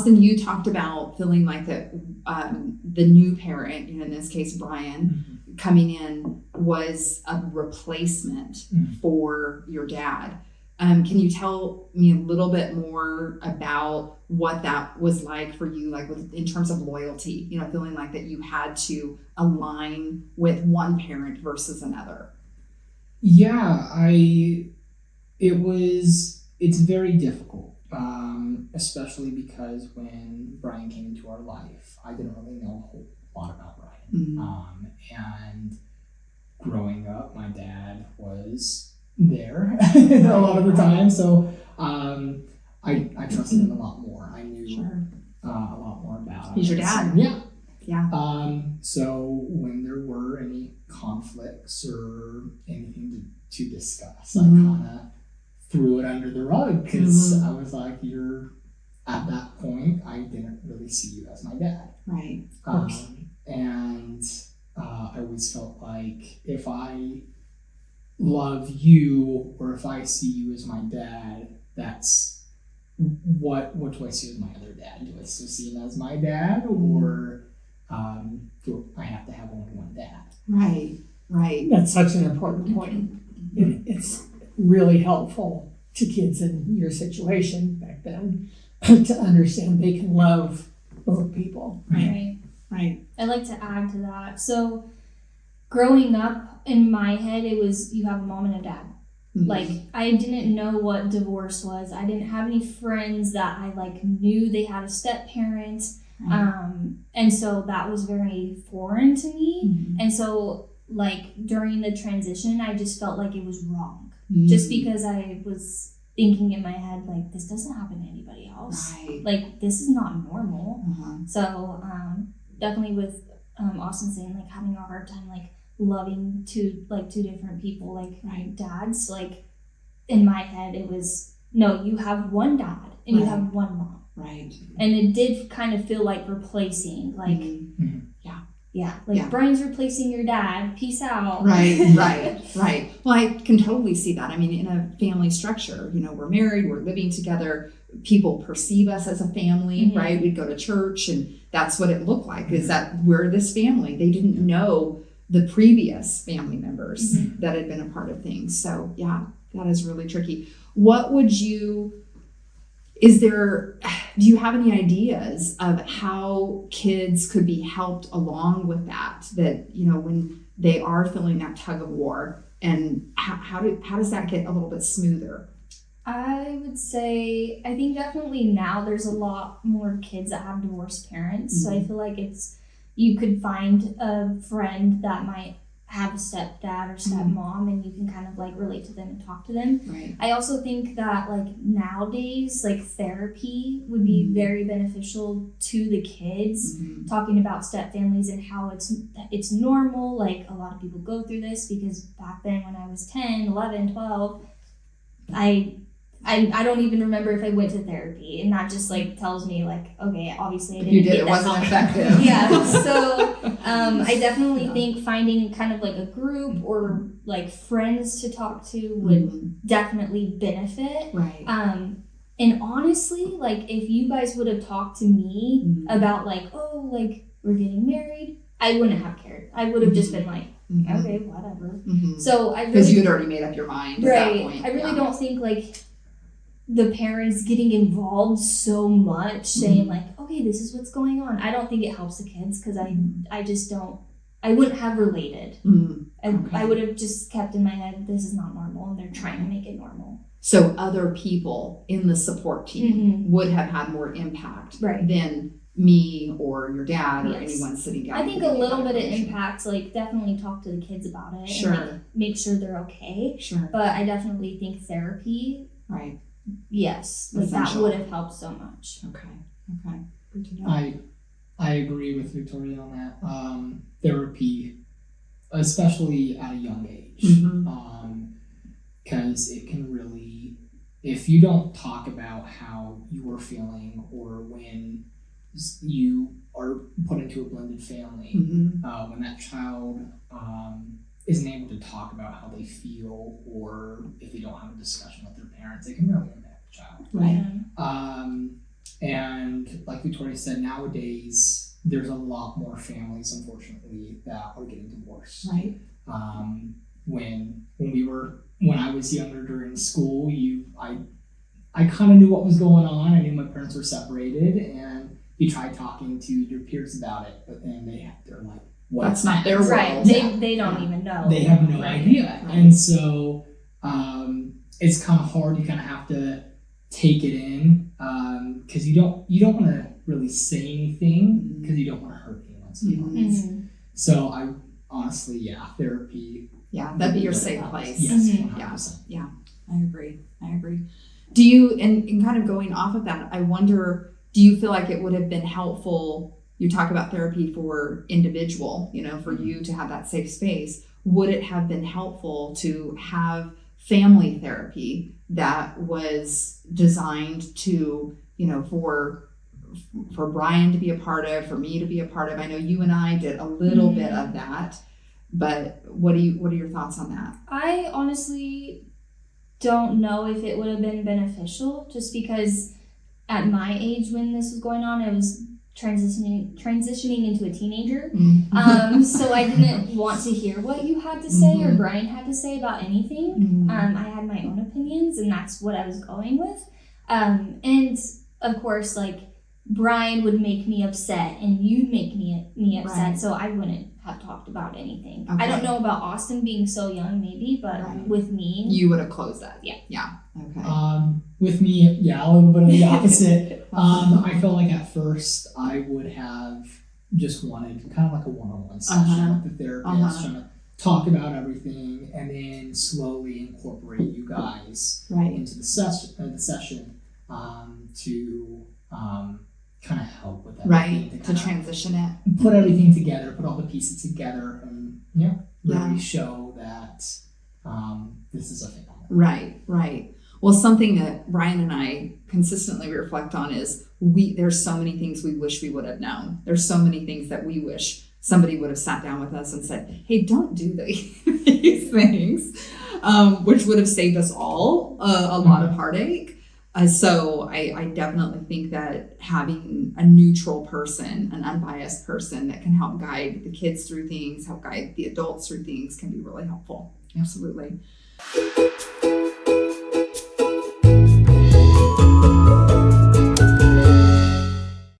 Austin, you talked about feeling like that the new parent, in this case, Brian, coming in was a replacement for your dad. Can you tell me a little bit more about what that was like for you, like in terms of loyalty, feeling like that you had to align with one parent versus another? Yeah, it's very difficult, especially because when Brian came into our life, I didn't really know a whole lot about Brian. And growing up, my dad was there a lot of the time, so I trusted him a lot more. I knew a lot more about him. He's your dad. Yeah. So when there were any conflicts or anything to discuss, I kind of threw it under the rug because I was like, at that point, I didn't really see you as my dad. Right. And I always felt like if I love you or if I see you as my dad, that's what do I see as my other dad? Do I still see him as my dad, or do I have to have only one dad? Right. That's such an important point. It's really helpful to kids in your situation back then to understand they can love both people. Right. I'd like to add to that. So growing up, in my head, it was you have a mom and a dad. Like, I didn't know what divorce was. I didn't have any friends that I knew they had a step parent. And so that was very foreign to me. And so during the transition, I just felt like it was wrong. Just because I was thinking in my head, this doesn't happen to anybody else. Right. This is not normal. So definitely with Austin saying having a hard time loving two different people, dads, in my head it was, no, you have one dad and you have one mom. Right. And it did kind of feel like replacing, Brian's replacing your dad, peace out. Right. Well, I can totally see that. I mean, in a family structure, we're married, we're living together, people perceive us as a family, right? We'd go to church and that's what it looked like, is that we're this family. They didn't know the previous family members that had been a part of things. So yeah, that is really tricky. Do you have any ideas of how kids could be helped along with that, when they are feeling that tug of war, and how does that get a little bit smoother? I would say, I think definitely now there's a lot more kids that have divorced parents. So I feel like you could find a friend that might have a stepdad or stepmom, and you can kind of relate to them and talk to them. Right. I also think that nowadays therapy would be very beneficial to the kids, talking about step families and how it's normal. A lot of people go through this, because back then when I was 10, 11, 12, I don't even remember if I went to therapy, and that just tells me okay, obviously I didn't. You did. It wasn't effective. Yeah. So I definitely think finding kind of a group or friends to talk to would definitely benefit. Right. And honestly, if you guys would have talked to me about we're getting married, I wouldn't have cared. I would have just been okay, whatever. So because you had already made up your mind. Right. At that point. I really don't think the parents getting involved so much, saying okay, this is what's going on. I don't think it helps the kids, because I just don't. I wouldn't have related. I would have just kept in my head, this is not normal, and they're trying to make it normal. So other people in the support team would have had more impact than me or your dad or anyone sitting down. I think a little bit of impact, definitely talk to the kids about it. Sure. And make sure they're okay. Sure. But I definitely think therapy. Right. Yes. That would have helped so much. Okay. Good to know. I agree with Victoria on that. Therapy, especially at a young age, because it can really, if you don't talk about how you are feeling, or when you are put into a blended family, when that child isn't able to talk about how they feel, or if they don't have a discussion with their parents, it can really impact the child. Right. And like Victoria said, nowadays there's a lot more families, unfortunately, that are getting divorced. Right. When I was younger during school, I kind of knew what was going on. I knew my parents were separated, and you try talking to your peers about it, but then they're like, That's not their world. Right. They don't even know. They have no Right. idea. Right. And so it's kind of hard. You kind of have to take it in because you don't want to really say anything because you don't want to hurt anyone's feelings. Mhm. So I honestly, therapy. Yeah, that'd be your safe place. Yes, Mhm. 100%. I agree. Do you, and kind of going off of that, I wonder, do you feel like it would have been helpful, you talk about therapy for individual, for you to have that safe space, would it have been helpful to have family therapy that was designed to, for Brian to be a part of, for me to be a part of? I know you and I did a little bit of that, but what are your thoughts on that? I honestly don't know if it would have been beneficial, just because at my age when this was going on, I was transitioning into a teenager. So I didn't want to hear what you had to say or Brian had to say about anything. I had my own opinions, and that's what I was going with. And of course, like, Brian would make me upset and you'd make me upset, Right. so I wouldn't have talked about anything. Okay. I don't know about Austin being so young, maybe, but Right. with me, You would have closed that. Yeah. Okay. With me, a little bit of the opposite. I felt like at first I would have just wanted kind of like a one-on-one session with the therapist, trying to talk about everything, and then slowly incorporate you guys Right. into the session to kind of help with everything. Right. To kinda transition it. put everything together, put all the pieces together, and really Yeah. show that this is a family. Right. Well, something that Brian and I consistently reflect on is there's so many things we wish we would have known. There's so many things that we wish somebody would have sat down with us and said, hey, don't do these things, which would have saved us all a lot of heartache. So I definitely think that having a neutral person, an unbiased person that can help guide the kids through things, help guide the adults through things, can be really helpful. Absolutely.